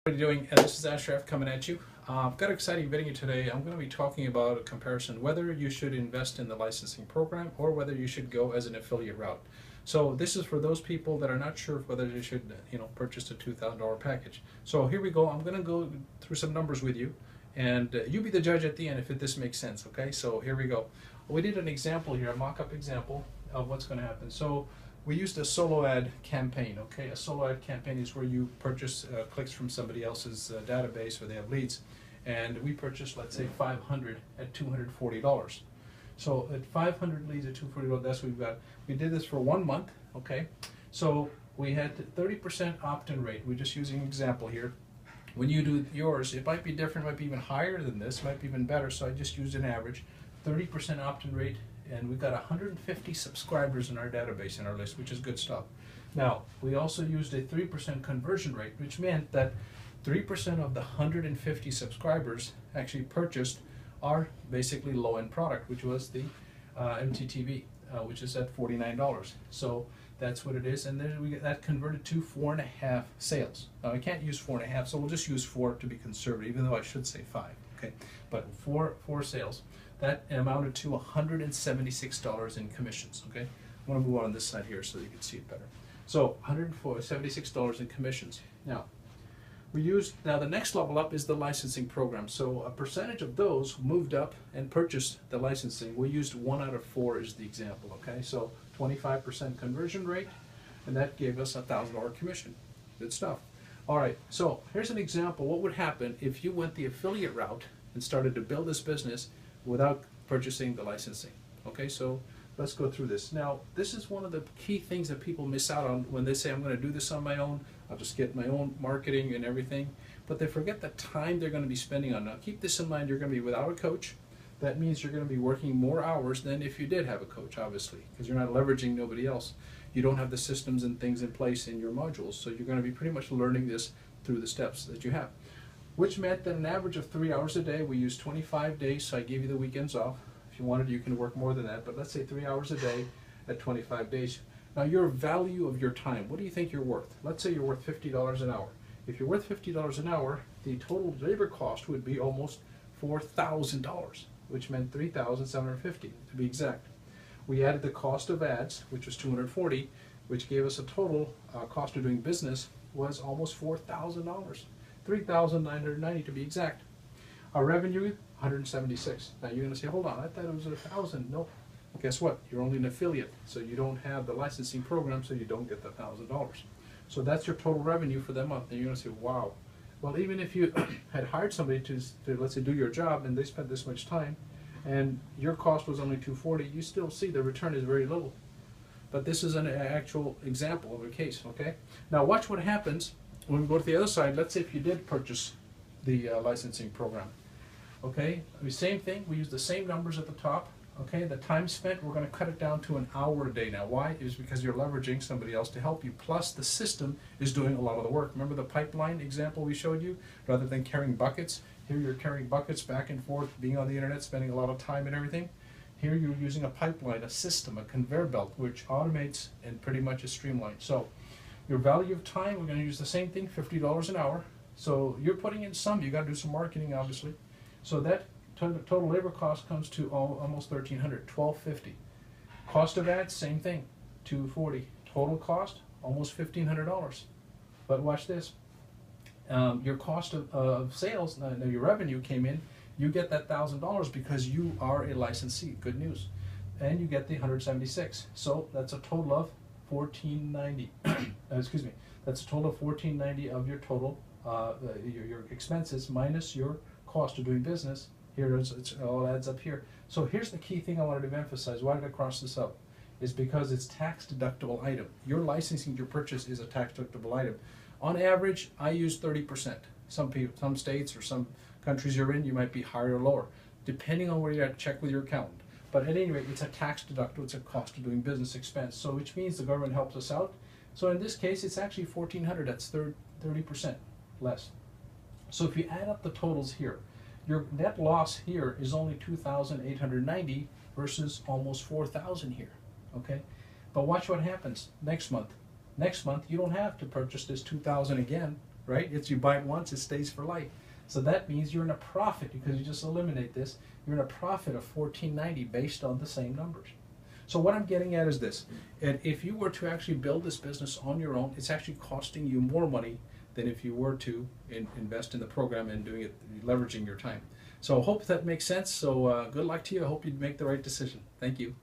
What are you doing? This is Ashraf coming at you. I've got an exciting video today. I'm going to be talking about a comparison whether you should invest in the licensing program or whether you should go as an affiliate route. So this is for those people that are not sure whether they should, purchase a $2,000 package. So here we go. I'm going to go through some numbers with you, and you be the judge at the end if this makes sense. Okay? So here we go. We did an example here, a mock-up example of what's going to happen. So we used a solo ad campaign. Okay, a solo ad campaign is where you purchase clicks from somebody else's database, or they have leads, and we purchased, let's say, 500 at $240. So at 500 leads at $240, that's what we've got. We did this for 1 month. Okay, so we had 30% opt-in rate. We're just using an example here. When you do yours, it might be different, it might be even higher than this, might be even better. So I just used an average, 30% opt-in rate. And we've got 150 subscribers in our database, in our list, which is good stuff. Now, we also used a 3% conversion rate, which meant that 3% of the 150 subscribers actually purchased our basically low-end product, which was the mttb, which is at $49. So that's what it is, and then that converted to 4.5 sales. Now, I can't use 4.5, so we'll just use 4 to be conservative, even though I should say 5. Okay, but four sales. That amounted to $176 in commissions. Okay, I'm going to move on this side here so you can see it better. So $176 in commissions. Now, the next level up is the licensing program. So a percentage of those moved up and purchased the licensing. We used 1 out of 4 as the example. Okay, so 25% conversion rate, and that gave us a $1,000 commission. Good stuff. All right, so here's an example. What would happen if you went the affiliate route and started to build this business without purchasing the licensing? Okay, so let's go through this. Now, this is one of the key things that people miss out on when they say, I'm going to do this on my own, I'll just get my own marketing and everything, but they forget the time they're going to be spending on. Now, keep this in mind, you're going to be without a coach. That means you're going to be working more hours than if you did have a coach, obviously, because you're not leveraging nobody else. You don't have the systems and things in place in your modules, so you're going to be pretty much learning this through the steps that you have. Which meant that an average of 3 hours a day. We used 25 days, so I gave you the weekends off. If you wanted, you can work more than that, but let's say 3 hours a day at 25 days. Now, your value of your time, what do you think you're worth? Let's say you're worth $50 an hour. If you're worth $50 an hour, the total labor cost would be almost $4,000, which meant $3,750 to be exact. We added the cost of ads, which was $240, which gave us a total cost of doing business was almost $4,000. $3,990 to be exact. Our revenue, $176. Now you're going to say, hold on, I thought it was $1,000. No. Guess what? You're only an affiliate, so you don't have the licensing program, so you don't get the $1,000. So that's your total revenue for that month. And you're going to say, wow. Well, even if you had hired somebody to let's say do your job, and they spent this much time, and your cost was only $240, you still see the return is very little. But this is an actual example of a case. Okay. Now watch what happens when we go to the other side. Let's say if you did purchase the licensing program. Okay, the same thing, we use the same numbers at the top. Okay, the time spent, we're going to cut it down to an hour a day. Now why? Is because you're leveraging somebody else to help you, plus the system is doing a lot of the work. Remember the pipeline example we showed you? Rather than carrying buckets, here you're carrying buckets back and forth, being on the internet, spending a lot of time and everything. Here you're using a pipeline, a system, a conveyor belt, which automates and pretty much is streamlined. So your value of time, we're going to use the same thing, $50 an hour. So you're putting in some, you got to do some marketing, obviously. So that total labor cost comes to almost $1,300, $1,250. Cost of ads, same thing, $240. Total cost, almost $1,500. But watch this. Your cost of sales, now your revenue came in, you get that $1,000 because you are a licensee. Good news. And you get the 176. So that's a total of $1,490. Excuse me. That's a total of $1,490 of your total your expenses minus your cost of doing business. Here it all adds up here. So here's the key thing I wanted to emphasize. Why did I cross this up? Is because it's tax deductible item. Your licensing, your purchase is a tax deductible item. On average, I use 30%. Some states or some countries you're in, you might be higher or lower, depending on where you're at. Check with your accountant. But at any rate, it's a tax deductible. It's a cost of doing business expense. So which means the government helps us out. So in this case, it's actually $1,400. That's 30% less. So if you add up the totals here, your net loss here is only $2,890 versus almost $4,000 here. Okay, but watch what happens next month. Next month you don't have to purchase this $2,000 again, right? It's you buy it once, it stays for life. So that means you're in a profit because you just eliminate this. You're in a profit of $14.90 based on the same numbers. So what I'm getting at is this: and if you were to actually build this business on your own, it's actually costing you more money than if you were to invest in the program and doing it, leveraging your time. So I hope that makes sense. So good luck to you. I hope you make the right decision. Thank you.